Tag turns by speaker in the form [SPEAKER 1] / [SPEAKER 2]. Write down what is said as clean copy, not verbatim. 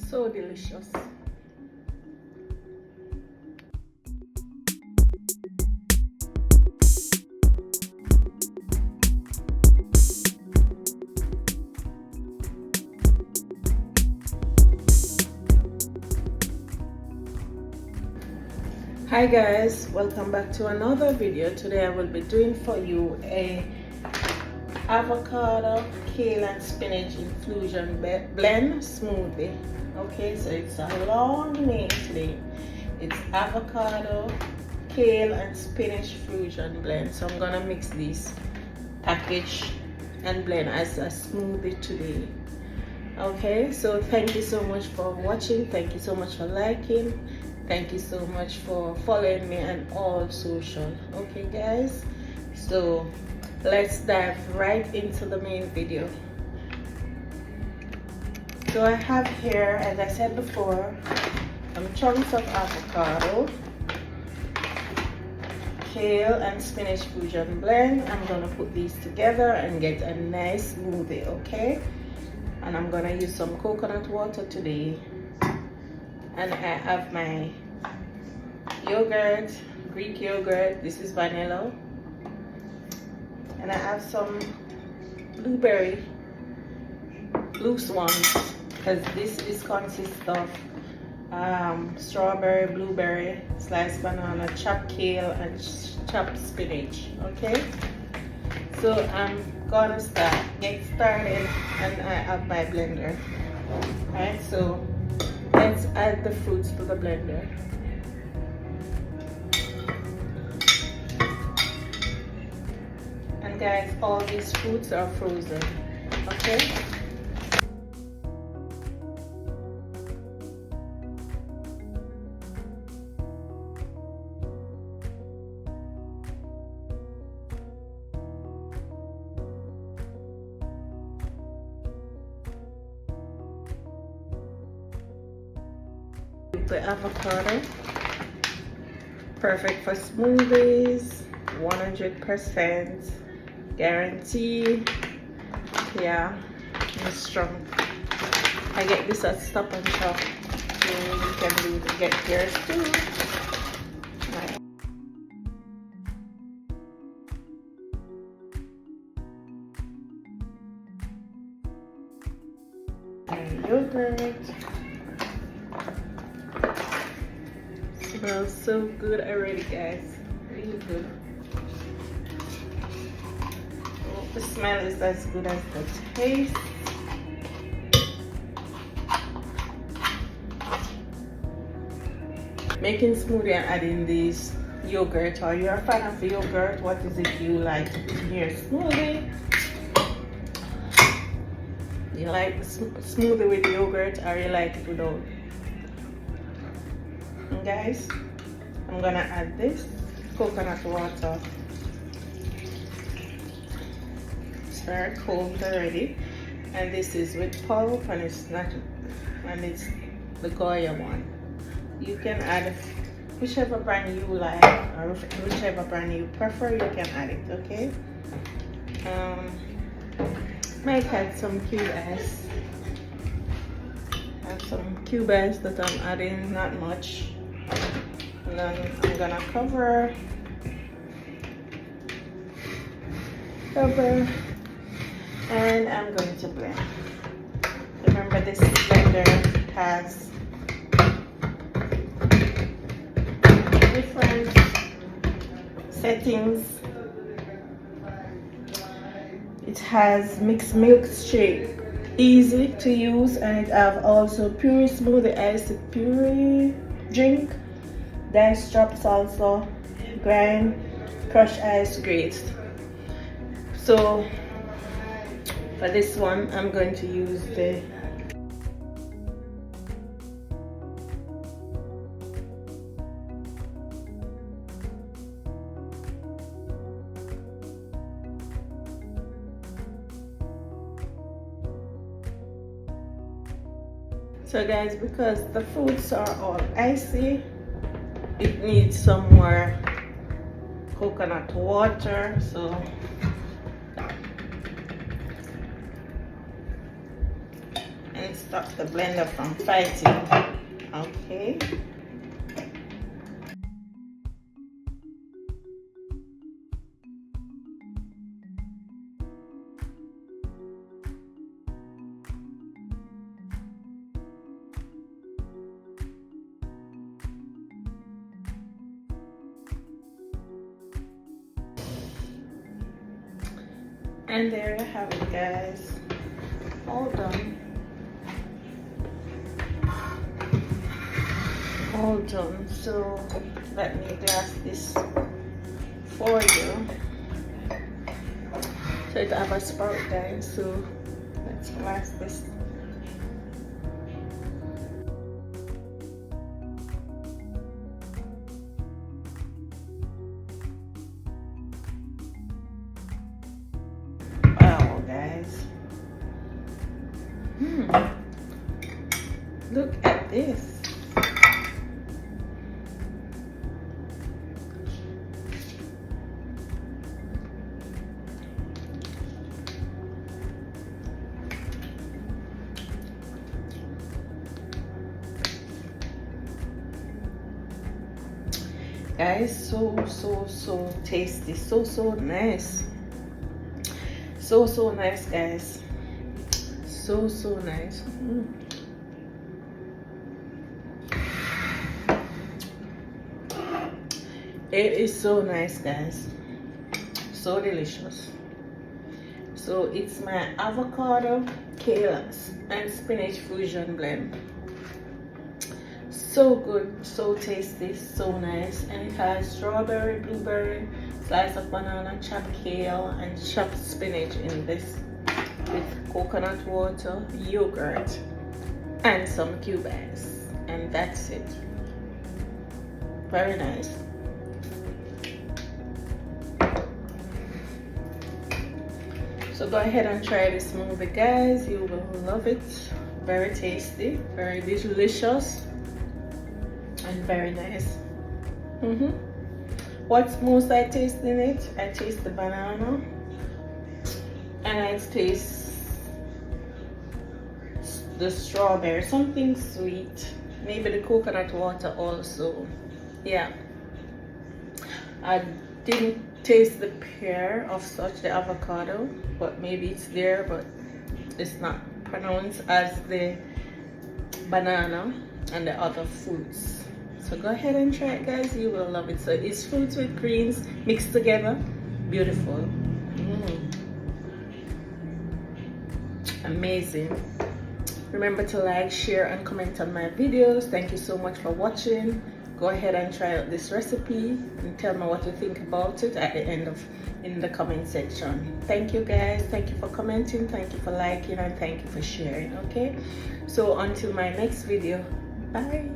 [SPEAKER 1] So delicious. Hi guys, welcome back to another video. Today I will be doing for you a avocado, kale and spinach infusion blend smoothie. Okay, so it's a long name today. It's avocado, kale and spinach fusion blend. So I'm gonna mix these package and blend as a smoothie today. Okay, so thank you so much for watching. Thank you so much for liking. Thank you so much for following me on all social. Okay guys, so let's dive right into the main video. So I have here, as I said before, some chunks of avocado, kale and spinach fusion blend. I'm gonna put these together and get a nice smoothie, okay? And I'm gonna use some coconut water today. And I have my yogurt, Greek yogurt. This is vanilla. And I have some blueberry, loose ones, because this is consists of strawberry, blueberry, sliced banana, chopped kale, and chopped spinach. Okay, so I'm gonna get started, and I have my blender. Alright, so let's add the fruits to the blender. And guys, all these fruits are frozen. Okay? The avocado, perfect for smoothies, 100% guarantee. Yeah, it's strong. I get this at Stop and Shop, so you can get yours too. Right. And yogurt. Smells so good already, guys. Really good. Oh, the smell is as good as the taste. Making smoothie and adding these yogurt, or you're a fan of yogurt, what is it you like in your smoothie? You like smoothie with yogurt, or you like it without? And guys, I'm gonna add this coconut water. It's very cold already, and this is with pulp, and it's not, and it's the Goya one. You can add whichever brand you like, or whichever brand you prefer. You can add it. Okay. Might add some cube ice. Add some cube ice that I'm adding, not much. And then I'm gonna cover, and I'm going to blend. Remember, this blender has different settings. It has mixed milkshake, easy to use, and it have also pure smoothie iced puree drink, diced drops also, grind, crushed ice grate. So for this one, I'm going to use the So guys, because the fruits are all icy, it needs some more coconut water. So and it's stop the blender from fighting. Okay. And there you have it, guys. All done. All done. So let me glass this for you. So it have a sprout, guys. So let's glass this. Wow, guys. Look at this. Guys, so tasty, so nice, so nice, guys, so nice. It is so nice, guys, so delicious. So it's my avocado, kale, and spinach fusion blend. So good, so tasty, so nice. And it has strawberry, blueberry, slice of banana, chopped kale, and chopped spinach in this, with coconut water, yogurt, and some cubes. And that's it. Very nice. So go ahead and try this smoothie, guys. You will love it. Very tasty, very delicious, and very nice. What's most I taste in it? I taste the banana, and I taste the strawberry, something sweet, maybe the coconut water also. Yeah, I didn't taste the pear of such, the avocado, but maybe it's there, but it's not pronounced as the banana and the other fruits. So go ahead and try it, guys. You will love it. So it's fruits with greens mixed together. Beautiful. Amazing. Remember to like, share, and comment on my videos. Thank you so much for watching. Go ahead and try out this recipe and tell me what you think about it at the end of in the comment section. Thank you, guys. Thank you for commenting, thank you for liking, and thank you for sharing. Okay, so until my next video, bye.